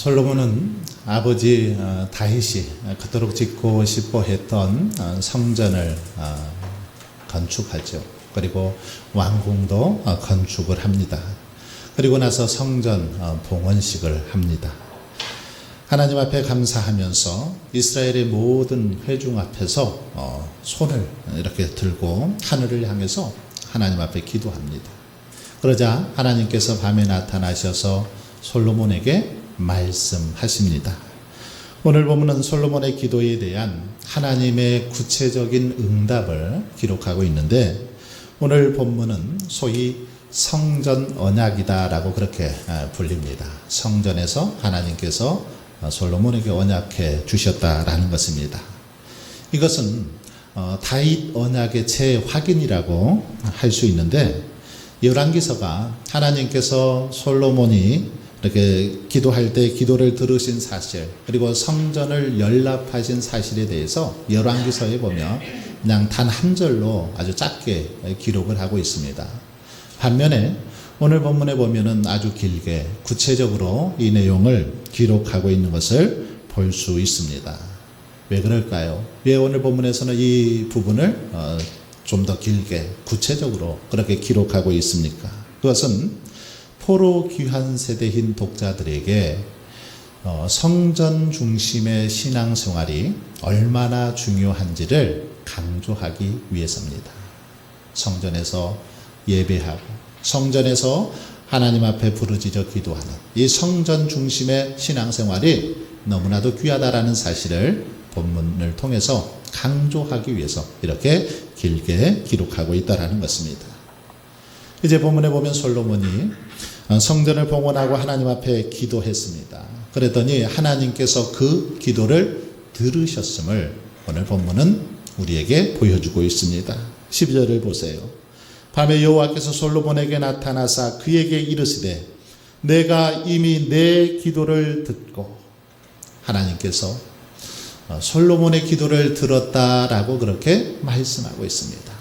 솔로몬은 아버지 다윗이 그토록 짓고 싶어 했던 성전을 건축하죠. 그리고 왕궁도 건축을 합니다. 그리고 나서 성전 봉헌식을 합니다. 하나님 앞에 감사하면서 이스라엘의 모든 회중 앞에서 손을 이렇게 들고 하늘을 향해서 하나님 앞에 기도합니다. 그러자 하나님께서 밤에 나타나셔서 솔로몬에게 말씀하십니다. 오늘 본문은 솔로몬의 기도에 대한 하나님의 구체적인 응답을 기록하고 있는데, 오늘 본문은 소위 성전 언약이다라고 그렇게 불립니다. 성전에서 하나님께서 솔로몬에게 언약해 주셨다라는 것입니다. 이것은 다윗 언약의 재확인이라고 할 수 있는데, 열왕기서가 하나님께서 솔로몬이 이렇게 기도할 때 기도를 들으신 사실, 그리고 성전을 연립하신 사실에 대해서 열왕기서에 보면 그냥 단 한 절로 아주 짧게 기록을 하고 있습니다. 반면에 오늘 본문에 보면은 아주 길게 구체적으로 이 내용을 기록하고 있는 것을 볼 수 있습니다. 왜 그럴까요? 왜 오늘 본문에서는 이 부분을 좀 더 길게 구체적으로 그렇게 기록하고 있습니까? 그것은 포로 귀환 세대인 독자들에게 성전 중심의 신앙생활이 얼마나 중요한지를 강조하기 위해서입니다. 성전에서 예배하고 성전에서 하나님 앞에 부르짖어 기도하는 이 성전 중심의 신앙생활이 너무나도 귀하다라는 사실을 본문을 통해서 강조하기 위해서 이렇게 길게 기록하고 있다는 것입니다. 이제 본문에 보면 솔로몬이 성전을 봉헌하고 하나님 앞에 기도했습니다. 그랬더니 하나님께서 그 기도를 들으셨음을 오늘 본문은 우리에게 보여주고 있습니다. 12절을 보세요. 밤에 여호와께서 솔로몬에게 나타나사 그에게 이르시되 내가 이미 내 기도를 듣고, 하나님께서 솔로몬의 기도를 들었다라고 그렇게 말씀하고 있습니다.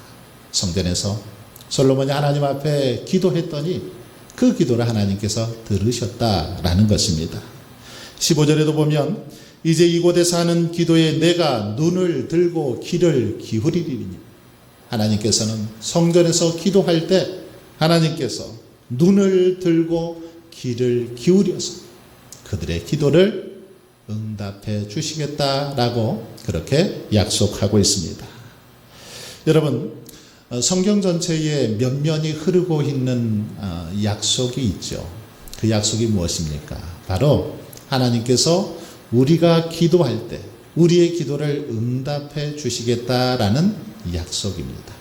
성전에서 솔로몬이 하나님 앞에 기도했더니 그 기도를 하나님께서 들으셨다라는 것입니다. 15절에도 보면 이제 이곳에서 하는 기도에 내가 눈을 들고 귀를 기울이리니, 하나님께서는 성전에서 기도할 때 하나님께서 눈을 들고 귀를 기울여서 그들의 기도를 응답해 주시겠다라고 그렇게 약속하고 있습니다. 여러분, 성경 전체에 면면이 흐르고 있는 약속이 있죠. 그 약속이 무엇입니까? 바로 하나님께서 우리가 기도할 때 우리의 기도를 응답해 주시겠다라는 약속입니다.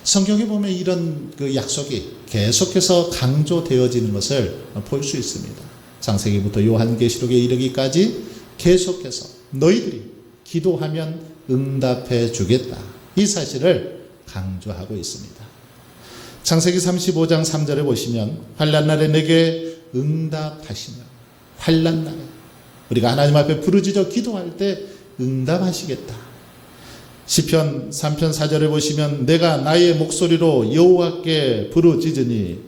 성경에 보면 이런 그 약속이 계속해서 강조되어지는 것을 볼 수 있습니다. 창세기부터 요한계시록에 이르기까지 계속해서 너희들이 기도하면 응답해 주겠다, 이 사실을 강조하고 있습니다. 창세기 35장 3절에 보시면 환난날에 내게 응답하시며, 환난날에 우리가 하나님 앞에 부르짖어 기도할 때 응답하시겠다. 시편 3편 4절에 보시면 내가 나의 목소리로 여호와께 부르짖으니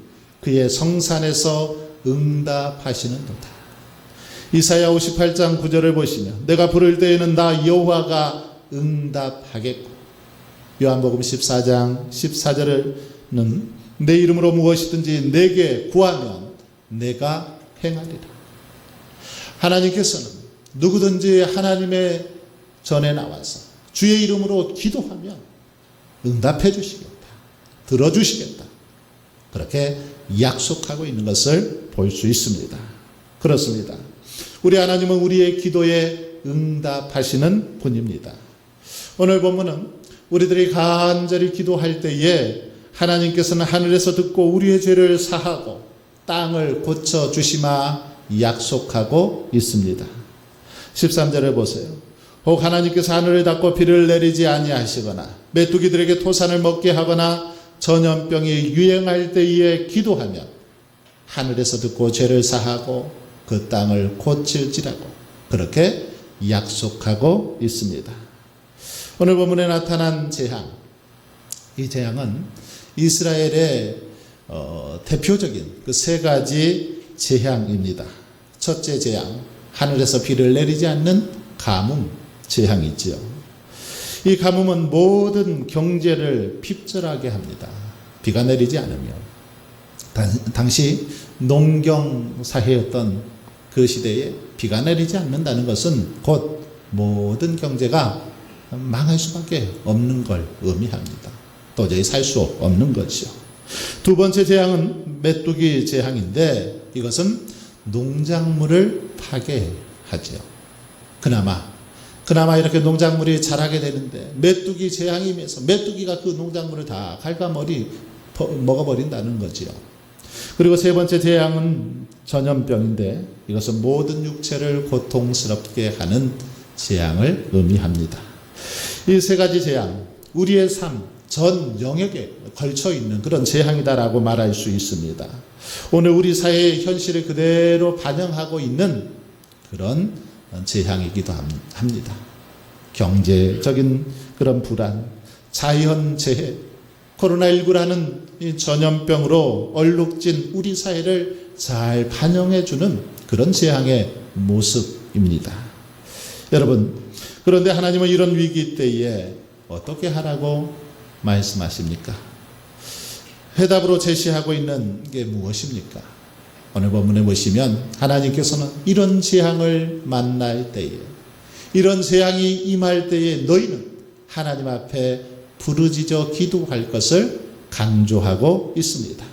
그의 성산에서 응답하시는도다. 이사야 58장 9절을 보시면 내가 부를 때에는 나 여호와가 응답하겠고, 요한복음 14장 14절에는 내 이름으로 무엇이든지 내게 구하면 내가 행하리라. 하나님께서는 누구든지 하나님의 전에 나와서 주의 이름으로 기도하면 응답해 주시겠다, 들어주시겠다, 그렇게 약속하고 있는 것을 볼 수 있습니다. 그렇습니다. 우리 하나님은 우리의 기도에 응답하시는 분입니다. 오늘 본문은 우리들이 간절히 기도할 때에 하나님께서는 하늘에서 듣고 우리의 죄를 사하고 땅을 고쳐 주시마 약속하고 있습니다. 13절을 보세요. 혹 하나님께서 하늘을 닫고 비를 내리지 아니하시거나 메뚜기들에게 토산을 먹게 하거나 전염병이 유행할 때에 기도하면 하늘에서 듣고 죄를 사하고 그 땅을 고칠지라고 그렇게 약속하고 있습니다. 오늘 본문에 나타난 재앙, 이 재앙은 이스라엘의 대표적인 그 세 가지 재앙입니다. 첫째 재앙, 하늘에서 비를 내리지 않는 가뭄 재앙이지요. 이 가뭄은 모든 경제를 핍절하게 합니다. 비가 내리지 않으면. 당시 농경 사회였던 그 시대에 비가 내리지 않는다는 것은 곧 모든 경제가 망할 수밖에 없는 걸 의미합니다. 도저히 살 수 없는 것이요. 두 번째 재앙은 메뚜기 재앙인데 이것은 농작물을 파괴하죠. 그나마 이렇게 농작물이 자라게 되는데 메뚜기 재앙이 임해서 메뚜기가 그 농작물을 다 먹어버린다는 거지요. 그리고 세 번째 재앙은 전염병인데 이것은 모든 육체를 고통스럽게 하는 재앙을 의미합니다. 이 세 가지 재앙, 우리의 삶 전 영역에 걸쳐 있는 그런 재앙이다라고 말할 수 있습니다. 오늘 우리 사회의 현실을 그대로 반영하고 있는 그런 재앙이기도 합니다. 경제적인 그런 불안, 자연재해, 코로나19라는 이 전염병으로 얼룩진 우리 사회를 잘 반영해주는 그런 재앙의 모습입니다. 여러분, 그런데 하나님은 이런 위기 때에 어떻게 하라고 말씀하십니까? 해답으로 제시하고 있는 게 무엇입니까? 오늘 본문에 보시면 하나님께서는 이런 재앙을 만날 때에, 이런 재앙이 임할 때에 너희는 하나님 앞에 부르짖어 기도할 것을 강조하고 있습니다.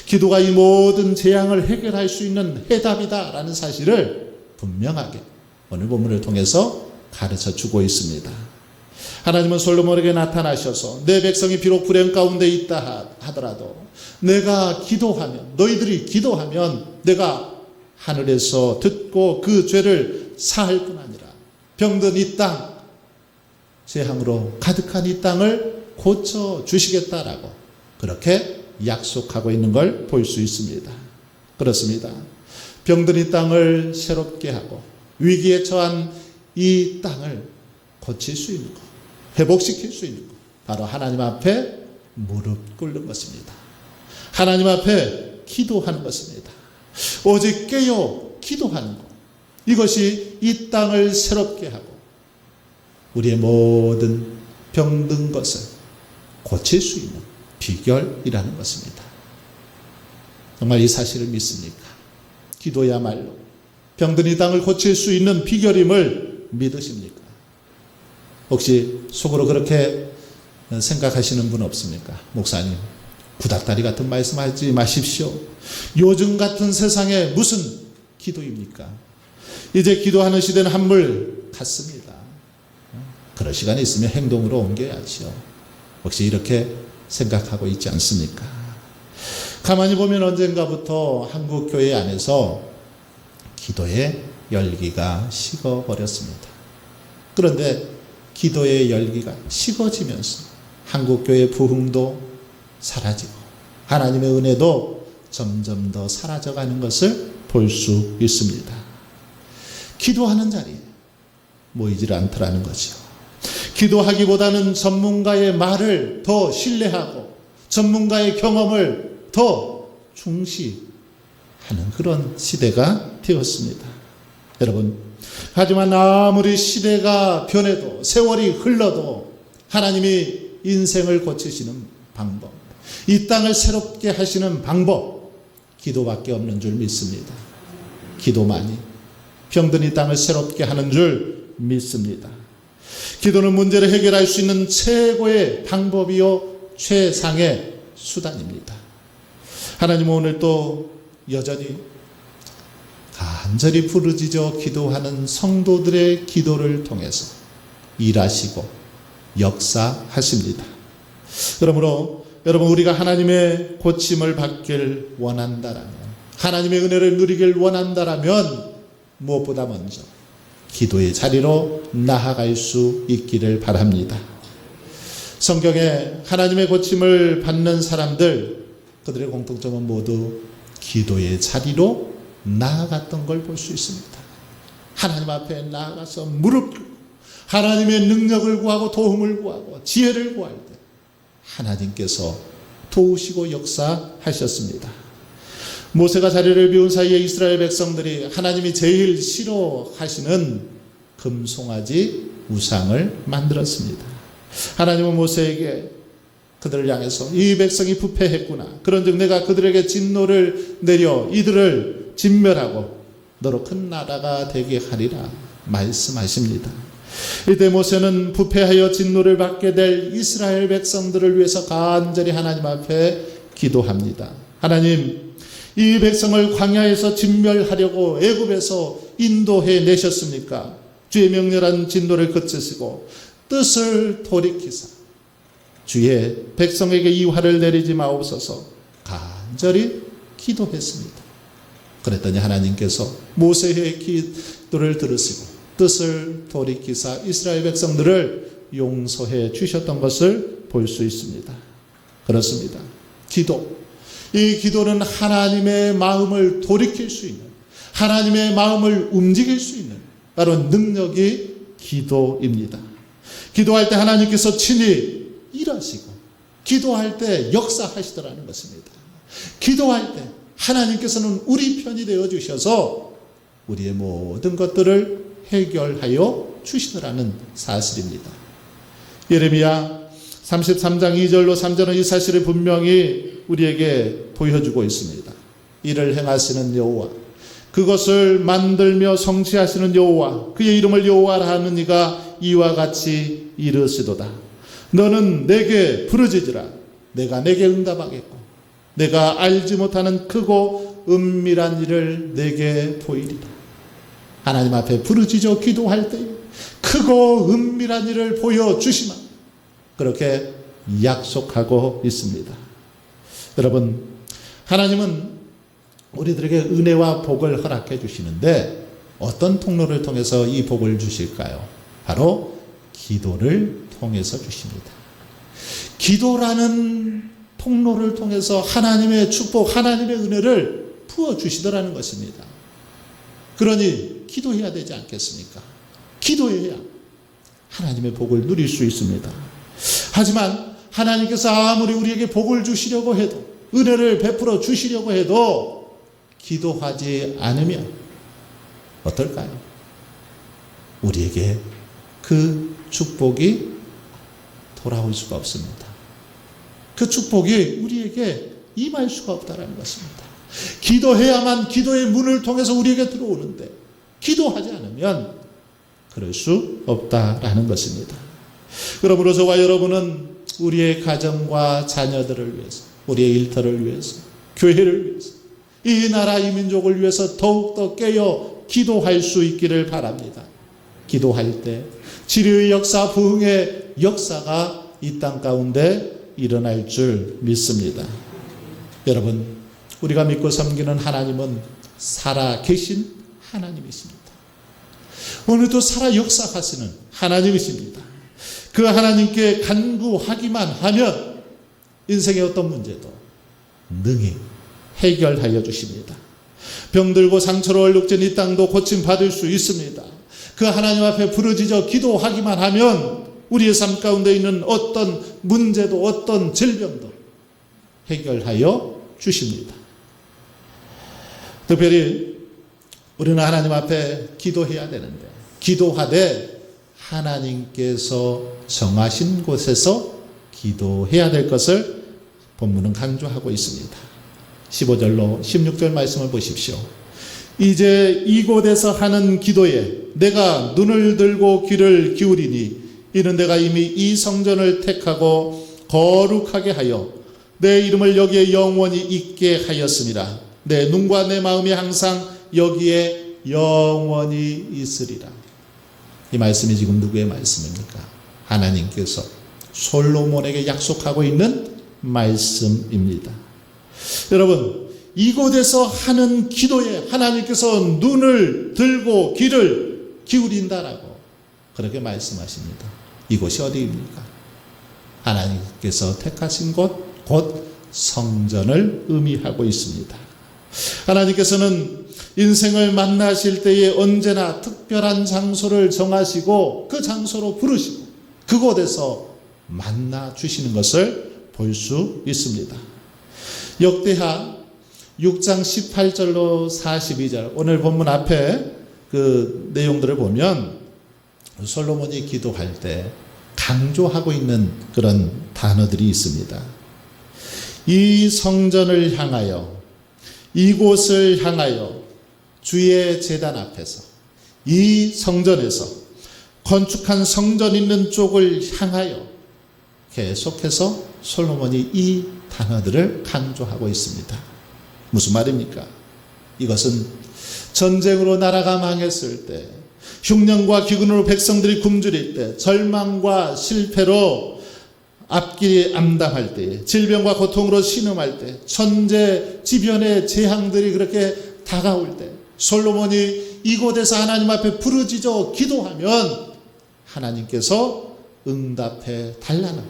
기도가 이 모든 재앙을 해결할 수 있는 해답이다라는 사실을 분명하게 오늘 본문을 통해서 가르쳐 주고 있습니다. 하나님은 솔로몬에게 나타나셔서 내 백성이 비록 불행 가운데 있다 하더라도 내가 기도하면, 너희들이 기도하면 내가 하늘에서 듣고 그 죄를 사할 뿐 아니라 병든 이 땅, 재앙으로 가득한 이 땅을 고쳐주시겠다라고 그렇게 약속하고 있는 걸 볼 수 있습니다. 그렇습니다. 병든 이 땅을 새롭게 하고 위기에 처한 이 땅을 고칠 수 있는 것, 회복시킬 수 있는 것, 바로 하나님 앞에 무릎 꿇는 것입니다. 하나님 앞에 기도하는 것입니다. 오직 깨어 기도하는 것, 이것이 이 땅을 새롭게 하고 우리의 모든 병든 것을 고칠 수 있는 비결이라는 것입니다. 정말 이 사실을 믿습니까? 기도야말로 병든 이 땅을 고칠 수 있는 비결임을 믿으십니까? 혹시 속으로 그렇게 생각하시는 분 없습니까? 목사님, 구닥다리 같은 말씀하지 마십시오. 요즘 같은 세상에 무슨 기도입니까? 이제 기도하는 시대는 한물 같습니다. 그럴 시간이 있으면 행동으로 옮겨야죠. 혹시 이렇게 생각하고 있지 않습니까? 가만히 보면 언젠가부터 한국 교회 안에서 기도의 열기가 식어버렸습니다. 그런데 기도의 열기가 식어지면서 한국 교회 부흥도 사라지고 하나님의 은혜도 점점 더 사라져가는 것을 볼 수 있습니다. 기도하는 자리에 모이질 않더라는 거죠. 기도하기보다는 전문가의 말을 더 신뢰하고 전문가의 경험을 더 중시하는 그런 시대가 되었습니다. 여러분, 하지만 아무리 시대가 변해도 세월이 흘러도 하나님이 인생을 고치시는 방법, 이 땅을 새롭게 하시는 방법, 기도밖에 없는 줄 믿습니다. 기도만이 병든 이 땅을 새롭게 하는 줄 믿습니다. 기도는 문제를 해결할 수 있는 최고의 방법이요 최상의 수단입니다. 하나님은 오늘 또 여전히 간절히 부르짖어 기도하는 성도들의 기도를 통해서 일하시고 역사하십니다. 그러므로 여러분, 우리가 하나님의 고침을 받길 원한다라면, 하나님의 은혜를 누리길 원한다라면 무엇보다 먼저 기도의 자리로 나아갈 수 있기를 바랍니다. 성경에 하나님의 고침을 받는 사람들, 그들의 공통점은 모두 기도의 자리로 나아갔던 걸 볼 수 있습니다. 하나님 앞에 나아가서 무릎 꿇고 하나님의 능력을 구하고 도움을 구하고 지혜를 구할 때 하나님께서 도우시고 역사하셨습니다. 모세가 자리를 비운 사이에 이스라엘 백성들이 하나님이 제일 싫어하시는 금송아지 우상을 만들었습니다. 하나님은 모세에게 그들을 향해서 이 백성이 부패했구나. 그런즉 내가 그들에게 진노를 내려 이들을 진멸하고 너로 큰 나라가 되게 하리라 말씀하십니다. 이때 모세는 부패하여 진노를 받게 될 이스라엘 백성들을 위해서 간절히 하나님 앞에 기도합니다. 하나님, 이 백성을 광야에서 진멸하려고 애굽에서 인도해 내셨습니까? 주의 명렬한 진노를 그치시고 뜻을 돌이키사 주의 백성에게 이 화를 내리지 마옵소서 간절히 기도했습니다. 그랬더니 하나님께서 모세의 기도를 들으시고 뜻을 돌이키사 이스라엘 백성들을 용서해 주셨던 것을 볼 수 있습니다. 그렇습니다. 기도. 이 기도는 하나님의 마음을 돌이킬 수 있는, 하나님의 마음을 움직일 수 있는 바로 능력이 기도입니다. 기도할 때 하나님께서 친히 일하시고 기도할 때 역사하시더라는 것입니다. 기도할 때 하나님께서는 우리 편이 되어 주셔서 우리의 모든 것들을 해결하여 주시더라는 사실입니다. 예레미야 33장 2절로 3절은 이 사실을 분명히 우리에게 보여주고 있습니다. 이를 행하시는 여호와, 그것을 만들며 성취하시는 여호와, 그의 이름을 여호와라 하는 이가 이와 같이 이르시도다. 너는 내게 부르짖으라. 내가 내게 응답하겠고 내가 알지 못하는 크고 은밀한 일을 내게 보이리라. 하나님 앞에 부르짖어 기도할 때 크고 은밀한 일을 보여주시마. 그렇게 약속하고 있습니다. 여러분, 하나님은 우리들에게 은혜와 복을 허락해 주시는데 어떤 통로를 통해서 이 복을 주실까요? 바로 기도를 통해서 주십니다. 기도라는 통로를 통해서 하나님의 축복, 하나님의 은혜를 부어주시더라는 것입니다. 그러니 기도해야 되지 않겠습니까? 기도해야 하나님의 복을 누릴 수 있습니다. 하지만 하나님께서 아무리 우리에게 복을 주시려고 해도, 은혜를 베풀어 주시려고 해도 기도하지 않으면 어떨까요? 우리에게 그 축복이 돌아올 수가 없습니다. 그 축복이 우리에게 임할 수가 없다는 것입니다. 기도해야만 기도의 문을 통해서 우리에게 들어오는데 기도하지 않으면 그럴 수 없다라는 것입니다. 그러므로 저와 여러분은 우리의 가정과 자녀들을 위해서, 우리의 일터를 위해서, 교회를 위해서, 이 나라 이 민족을 위해서 더욱더 깨어 기도할 수 있기를 바랍니다. 기도할 때 치료의 역사, 부흥의 역사가 이 땅 가운데 일어날 줄 믿습니다. 여러분, 우리가 믿고 섬기는 하나님은 살아 계신 하나님이십니다. 오늘도 살아 역사하시는 하나님이십니다. 그 하나님께 간구하기만 하면 인생의 어떤 문제도 능히 해결하여 주십니다. 병들고 상처로 얼룩진 이 땅도 고침받을 수 있습니다. 그 하나님 앞에 부르짖어 기도하기만 하면 우리의 삶 가운데 있는 어떤 문제도 어떤 질병도 해결하여 주십니다. 특별히 우리는 하나님 앞에 기도해야 되는데 기도하되 하나님께서 정하신 곳에서 기도해야 될 것을 본문은 강조하고 있습니다. 15절로 16절 말씀을 보십시오. 이제 이곳에서 하는 기도에 내가 눈을 들고 귀를 기울이니 이는 내가 이미 이 성전을 택하고 거룩하게 하여 내 이름을 여기에 영원히 있게 하였습니다. 내 눈과 내 마음이 항상 여기에 영원히 있으리라. 이 말씀이 지금 누구의 말씀입니까? 하나님께서 솔로몬에게 약속하고 있는 말씀입니다. 여러분, 이곳에서 하는 기도에 하나님께서 눈을 들고 귀를 기울인다라고 그렇게 말씀하십니다. 이곳이 어디입니까? 하나님께서 택하신 곳, 곧 성전을 의미하고 있습니다. 하나님께서는 인생을 만나실 때에 언제나 특별한 장소를 정하시고 그 장소로 부르시고 그곳에서 만나 주시는 것을 볼 수 있습니다. 역대하 6장 18절로 42절 오늘 본문 앞에 그 내용들을 보면 솔로몬이 기도할 때 강조하고 있는 그런 단어들이 있습니다. 이 성전을 향하여, 이곳을 향하여 주의 제단 앞에서, 이 성전에서, 건축한 성전 있는 쪽을 향하여 계속해서 솔로몬이 이 단어들을 강조하고 있습니다. 무슨 말입니까? 이것은 전쟁으로 나라가 망했을 때, 흉년과 기근으로 백성들이 굶주릴 때, 절망과 실패로 앞길이 암담할 때, 질병과 고통으로 신음할 때, 천재지변의 재앙들이 그렇게 다가올 때, 솔로몬이 이곳에서 하나님 앞에 부르짖어 기도하면 하나님께서 응답해 달라는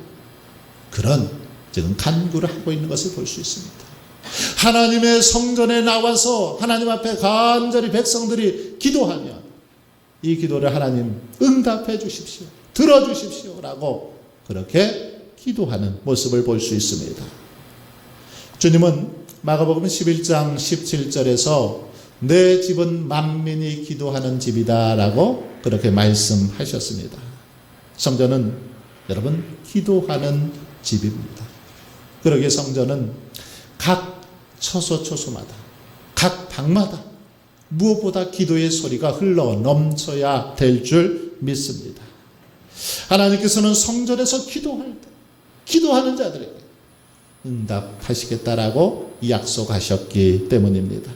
그런 지금 간구를 하고 있는 것을 볼 수 있습니다. 하나님의 성전에 나와서 하나님 앞에 간절히 백성들이 기도하면 이 기도를 하나님 응답해 주십시오, 들어주십시오 라고 그렇게 기도하는 모습을 볼 수 있습니다. 주님은 마가복음 11장 17절에서 내 집은 만민이 기도하는 집이다 라고 그렇게 말씀하셨습니다. 성전은 여러분 기도하는 집입니다. 그러기에 성전은 각 처소처소마다, 각 방마다 무엇보다 기도의 소리가 흘러 넘쳐야 될 줄 믿습니다. 하나님께서는 성전에서 기도할 때, 기도하는 자들에게 응답하시겠다라고 약속하셨기 때문입니다.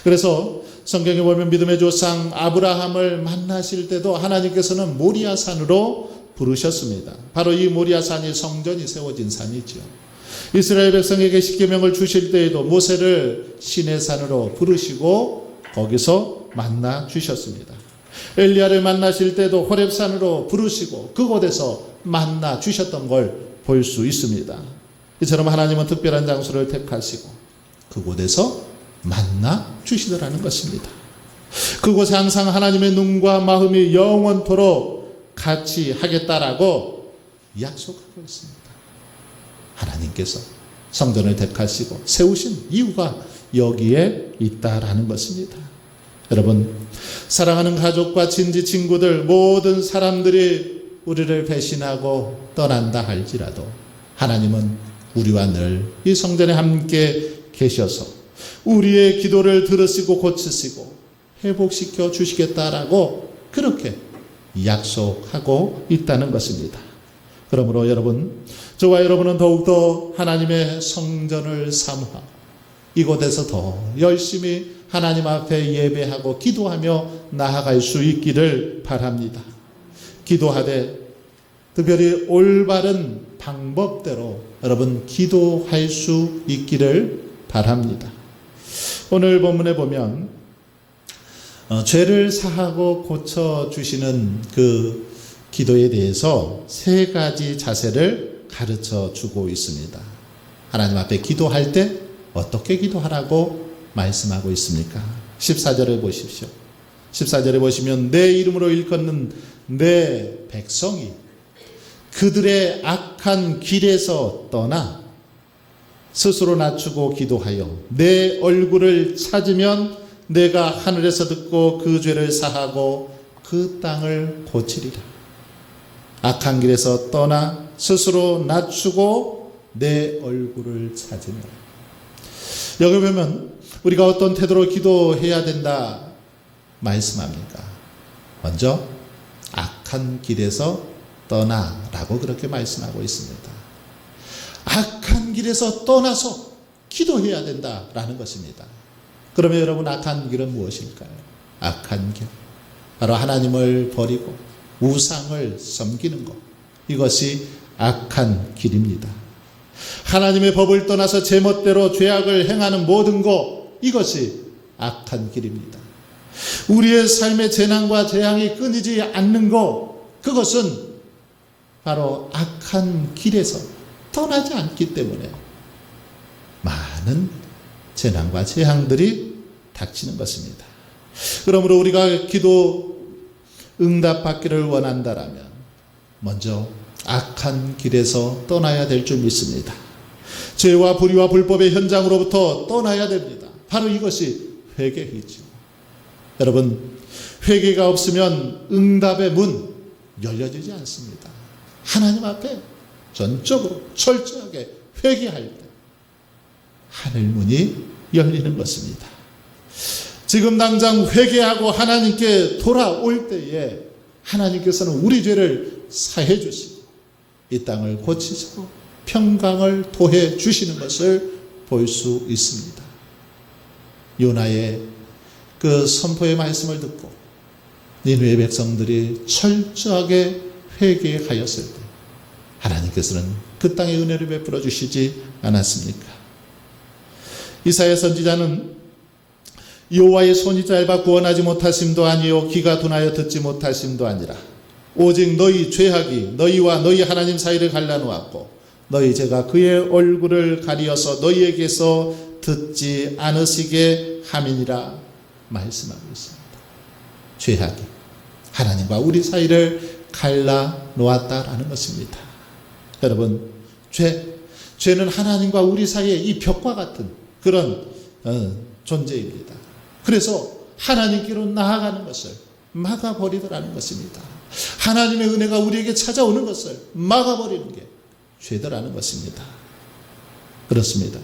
그래서 성경에 보면 믿음의 조상 아브라함을 만나실 때도 하나님께서는 모리아산으로 부르셨습니다. 바로 이 모리아산이 성전이 세워진 산이죠. 이스라엘 백성에게 십계명을 주실 때에도 모세를 시내산으로 부르시고 거기서 만나 주셨습니다. 엘리야를 만나실 때도 호렙산으로 부르시고 그곳에서 만나 주셨던 걸 볼 수 있습니다. 이처럼 하나님은 특별한 장소를 택하시고 그곳에서 만나 주시더라는 것입니다. 그곳에 항상 하나님의 눈과 마음이 영원토록 같이 하겠다라고 약속하고 있습니다. 하나님께서 성전을 택하시고 세우신 이유가 여기에 있다라는 것입니다. 여러분, 사랑하는 가족과 친지 친구들 모든 사람들이 우리를 배신하고 떠난다 할지라도 하나님은 우리와 늘 이 성전에 함께 계셔서 우리의 기도를 들으시고 고치시고 회복시켜 주시겠다라고 그렇게 약속하고 있다는 것입니다. 그러므로 여러분, 저와 여러분은 더욱더 하나님의 성전을 사모하고 이곳에서 더 열심히 하나님 앞에 예배하고 기도하며 나아갈 수 있기를 바랍니다. 기도하되 특별히 올바른 방법대로 여러분 기도할 수 있기를 바랍니다. 오늘 본문에 보면 죄를 사하고 고쳐주시는 그 기도에 대해서 세 가지 자세를 가르쳐 주고 있습니다. 하나님 앞에 기도할 때 어떻게 기도하라고 말씀하고 있습니까? 14절을 보십시오. 14절에 보시면 내 이름으로 일컫는 내 백성이 그들의 악한 길에서 떠나 스스로 낮추고 기도하여 내 얼굴을 찾으면 내가 하늘에서 듣고 그 죄를 사하고 그 땅을 고치리라. 악한 길에서 떠나 스스로 낮추고 내 얼굴을 찾으면, 여기 보면 우리가 어떤 태도로 기도해야 된다 말씀합니까? 먼저 악한 길에서 떠나라고 그렇게 말씀하고 있습니다. 악한 길에서 떠나서 기도해야 된다라는 것입니다. 그러면 여러분, 악한 길은 무엇일까요? 악한 길, 바로 하나님을 버리고 우상을 섬기는 것, 이것이 악한 길입니다. 하나님의 법을 떠나서 제멋대로 죄악을 행하는 모든 것, 이것이 악한 길입니다. 우리의 삶의 재난과 재앙이 끊이지 않는 것, 그것은 바로 악한 길에서 떠나지 않기 때문에 많은 재난과 재앙들이 닥치는 것입니다. 그러므로 우리가 기도 응답받기를 원한다라면 먼저 악한 길에서 떠나야 될 줄 믿습니다. 죄와 불의와 불법의 현장으로부터 떠나야 됩니다. 바로 이것이 회개이죠. 여러분, 회개가 없으면 응답의 문 열려지지 않습니다. 하나님 앞에 전적으로 철저하게 회개할 때 하늘문이 열리는 것입니다. 지금 당장 회개하고 하나님께 돌아올 때에 하나님께서는 우리 죄를 사해 주시고 이 땅을 고치시고 평강을 토해 주시는 것을 볼 수 있습니다. 요나의 그 선포의 말씀을 듣고 니느웨 백성들이 철저하게 회개하였을 때 하나님께서는 그 땅에 은혜를 베풀어 주시지 않았습니까? 이사야 선지자는 여호와의 손이 짧아 구원하지 못하심도 아니요 귀가 둔하여 듣지 못하심도 아니라 오직 너희 죄악이 너희와 너희 하나님 사이를 갈라놓았고 너희 죄가 그의 얼굴을 가리어서 너희에게서 듣지 않으시게 함이니라 말씀하고 있습니다. 죄악이 하나님과 우리 사이를 갈라놓았다라는 것입니다. 여러분, 죄는 하나님과 우리 사이의 이 벽과 같은 그런 존재입니다. 그래서 하나님께로 나아가는 것을 막아버리더라는 것입니다. 하나님의 은혜가 우리에게 찾아오는 것을 막아버리는 게 죄더라는 것입니다. 그렇습니다.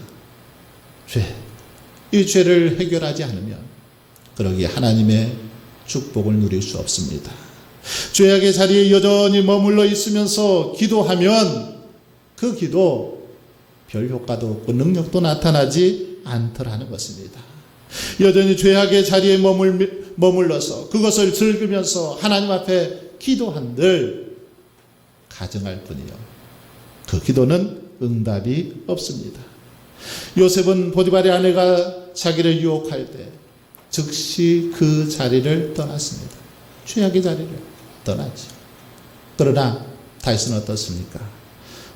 이 죄를 해결하지 않으면 그러기에 하나님의 축복을 누릴 수 없습니다. 죄악의 자리에 여전히 머물러 있으면서 기도하면 그 기도 별 효과도 없고 능력도 나타나지 않더라는 것입니다. 여전히 죄악의 자리에 머물러서 그것을 즐기면서 하나님 앞에 기도한들 가정할 뿐이요. 그 기도는 응답이 없습니다. 요셉은 보디발의 아내가 자기를 유혹할 때 즉시 그 자리를 떠났습니다. 죄악의 자리를 떠나죠. 그러나 다윗은 어떻습니까?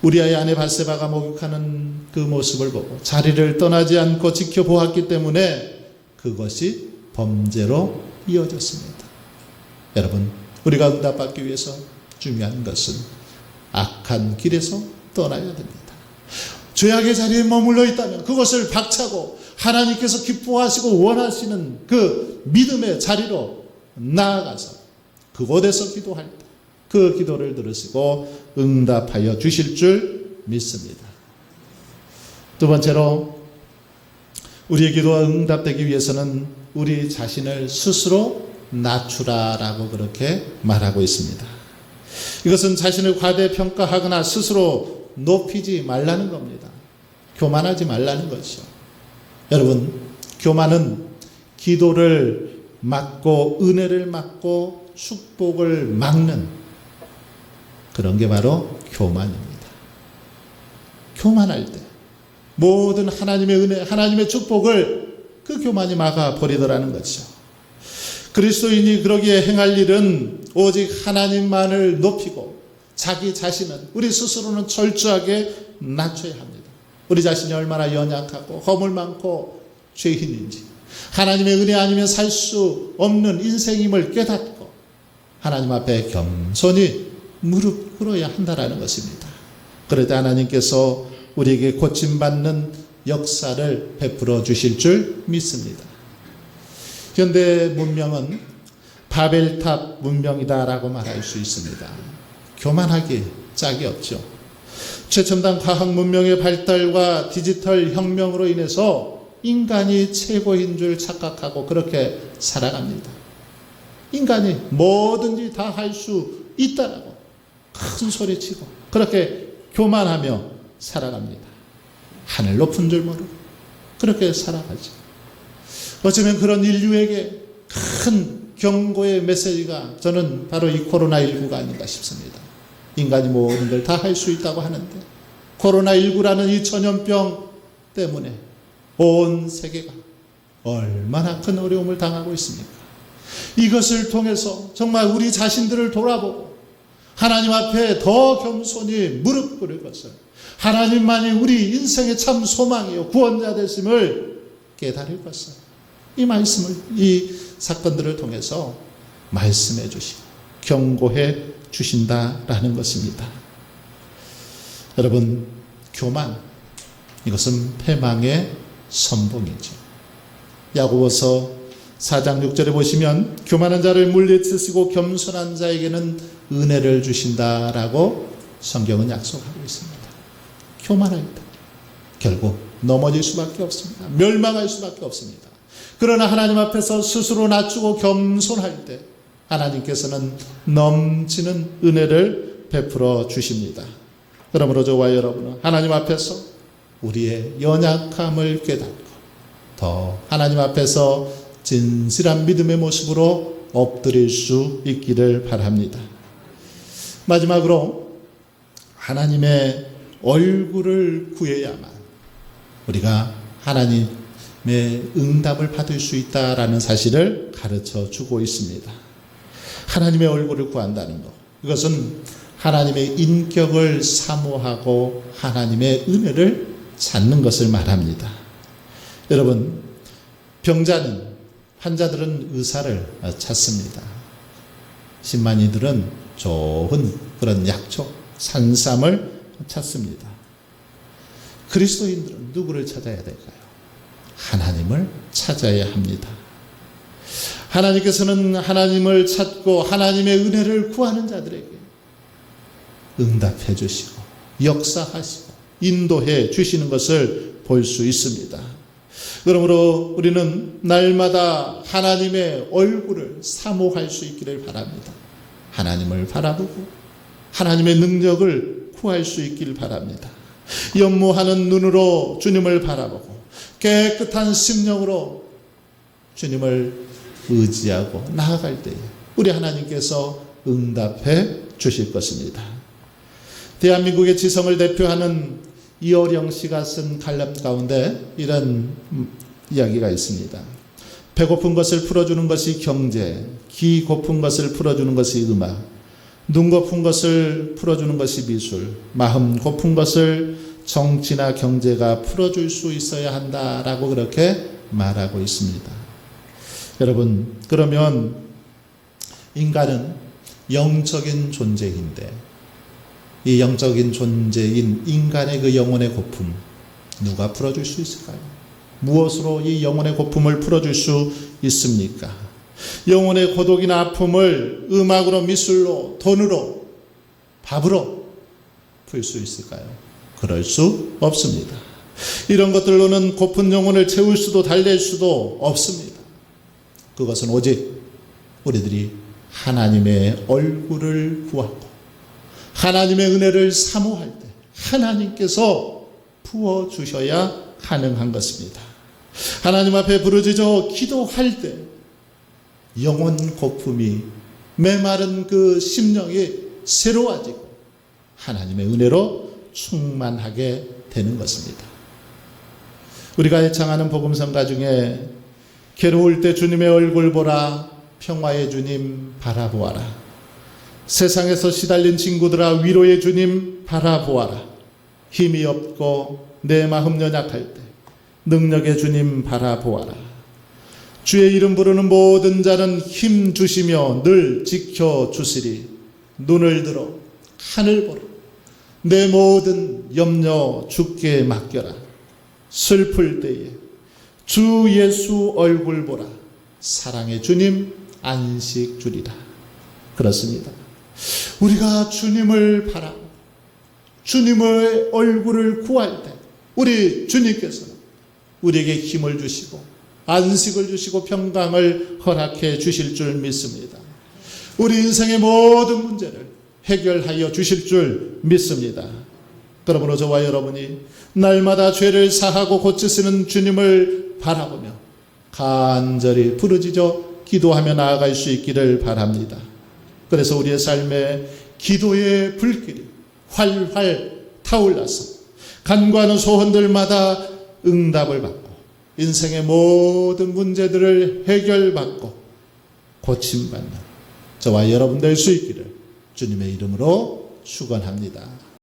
우리아의 아내 밧세바가 목욕하는 그 모습을 보고 자리를 떠나지 않고 지켜보았기 때문에 그것이 범죄로 이어졌습니다. 여러분, 우리가 응답받기 위해서 중요한 것은 악한 길에서 떠나야 됩니다. 죄악의 자리에 머물러 있다면 그것을 박차고 하나님께서 기뻐하시고 원하시는 그 믿음의 자리로 나아가서 그곳에서 기도할 때 그 기도를 들으시고 응답하여 주실 줄 믿습니다. 두 번째로 우리의 기도가 응답되기 위해서는 우리 자신을 스스로 낮추라라고 그렇게 말하고 있습니다. 이것은 자신을 과대평가하거나 스스로 높이지 말라는 겁니다. 교만하지 말라는 것이죠. 여러분, 교만은 기도를 막고 은혜를 막고 축복을 막는 그런 게 바로 교만입니다. 교만할 때 모든 하나님의 은혜, 하나님의 축복을 그 교만이 막아버리더라는 것이죠. 그리스도인이 그러기에 행할 일은 오직 하나님만을 높이고 자기 자신은 우리 스스로는 철저하게 낮춰야 합니다. 우리 자신이 얼마나 연약하고 허물 많고 죄인인지 하나님의 은혜 아니면 살 수 없는 인생임을 깨닫고 하나님 앞에 겸손히 무릎 꿇어야 한다라는 것입니다. 그럴 때 하나님께서 우리에게 고침받는 역사를 베풀어 주실 줄 믿습니다. 현대 문명은 바벨탑 문명이다라고 말할 수 있습니다. 교만하기 짝이 없죠. 최첨단 과학 문명의 발달과 디지털 혁명으로 인해서 인간이 최고인 줄 착각하고 그렇게 살아갑니다. 인간이 뭐든지 다 할 수 있다라고 큰 소리치고 그렇게 교만하며 살아갑니다. 하늘 높은 줄 모르고 그렇게 살아가죠. 어쩌면 그런 인류에게 큰 경고의 메시지가 저는 바로 이 코로나19가 아닌가 싶습니다. 인간이 모든 걸 다 할 수 있다고 하는데 코로나19라는 이 전염병 때문에 온 세계가 얼마나 큰 어려움을 당하고 있습니까? 이것을 통해서 정말 우리 자신들을 돌아보고 하나님 앞에 더 겸손히 무릎 꿇을 것을, 하나님만이 우리 인생의 참 소망이요 구원자 되심을 깨달을 것을, 이 말씀을, 이 사건들을 통해서 말씀해 주시고 경고해 주신다라는 것입니다. 여러분, 교만, 이것은 패망의 선봉이죠. 야고보서 4장 6절에 보시면 교만한 자를 물리치시고 겸손한 자에게는 은혜를 주신다라고 성경은 약속하고 있습니다. 교만할 때 결국 넘어질 수밖에 없습니다. 멸망할 수밖에 없습니다. 그러나 하나님 앞에서 스스로 낮추고 겸손할 때 하나님께서는 넘치는 은혜를 베풀어 주십니다. 그러므로 저와 여러분은 하나님 앞에서 우리의 연약함을 깨닫고 더 하나님 앞에서 진실한 믿음의 모습으로 엎드릴 수 있기를 바랍니다. 마지막으로 하나님의 얼굴을 구해야만 우리가 하나님의 응답을 받을 수 있다라는 사실을 가르쳐 주고 있습니다. 하나님의 얼굴을 구한다는 것, 이것은 하나님의 인격을 사모하고 하나님의 은혜를 찾는 것을 말합니다. 여러분, 환자들은 의사를 찾습니다. 신만이들은 좋은 그런 약초, 산삼을 찾습니다. 그리스도인들은 누구를 찾아야 될까요? 하나님을 찾아야 합니다. 하나님께서는 하나님을 찾고 하나님의 은혜를 구하는 자들에게 응답해 주시고 역사하시고 인도해 주시는 것을 볼 수 있습니다. 그러므로 우리는 날마다 하나님의 얼굴을 사모할 수 있기를 바랍니다. 하나님을 바라보고 하나님의 능력을 구할 수 있기를 바랍니다. 연모하는 눈으로 주님을 바라보고 깨끗한 심령으로 주님을 의지하고 나아갈 때에 우리 하나님께서 응답해 주실 것입니다. 대한민국의 지성을 대표하는 이어령 씨가 쓴 칼럼 가운데 이런 이야기가 있습니다. 배고픈 것을 풀어주는 것이 경제, 기 고픈 것을 풀어주는 것이 음악, 눈 고픈 것을 풀어주는 것이 미술, 마음 고픈 것을 정치나 경제가 풀어줄 수 있어야 한다라고 그렇게 말하고 있습니다. 여러분, 그러면 인간은 영적인 존재인데 이 영적인 존재인 인간의 그 영혼의 고품 누가 풀어줄 수 있을까요? 무엇으로 이 영혼의 고품을 풀어줄 수 있습니까? 영혼의 고독이나 아픔을 음악으로, 미술로, 돈으로, 밥으로 풀 수 있을까요? 그럴 수 없습니다. 이런 것들로는 고픈 영혼을 채울 수도 달랠 수도 없습니다. 그것은 오직 우리들이 하나님의 얼굴을 구하고 하나님의 은혜를 사모할 때 하나님께서 부어주셔야 가능한 것입니다. 하나님 앞에 부르짖어 기도할 때 영혼 고품이 메마른 그 심령이 새로워지고 하나님의 은혜로 충만하게 되는 것입니다. 우리가 애창하는 복음성가 중에 괴로울 때 주님의 얼굴 보라, 평화의 주님 바라보아라, 세상에서 시달린 친구들아 위로의 주님 바라보아라, 힘이 없고 내 마음 연약할 때 능력의 주님 바라보아라, 주의 이름 부르는 모든 자는 힘 주시며 늘 지켜주시리, 눈을 들어 하늘 보라, 내 모든 염려 주께 맡겨라, 슬플 때에 주 예수 얼굴 보라, 사랑의 주님 안식 주리라. 그렇습니다. 우리가 주님을 바라고 주님의 얼굴을 구할 때 우리 주님께서는 우리에게 힘을 주시고 안식을 주시고 평강을 허락해 주실 줄 믿습니다. 우리 인생의 모든 문제를 해결하여 주실 줄 믿습니다. 그러므로 저와 여러분이 날마다 죄를 사하고 고치시는 주님을 바라보며 간절히 부르짖어 기도하며 나아갈 수 있기를 바랍니다. 그래서 우리의 삶에 기도의 불길이 활활 타올라서 간과하는 소원들마다 응답을 받고 인생의 모든 문제들을 해결받고 고침받는 저와 여러분 될 수 있기를 주님의 이름으로 축원합니다.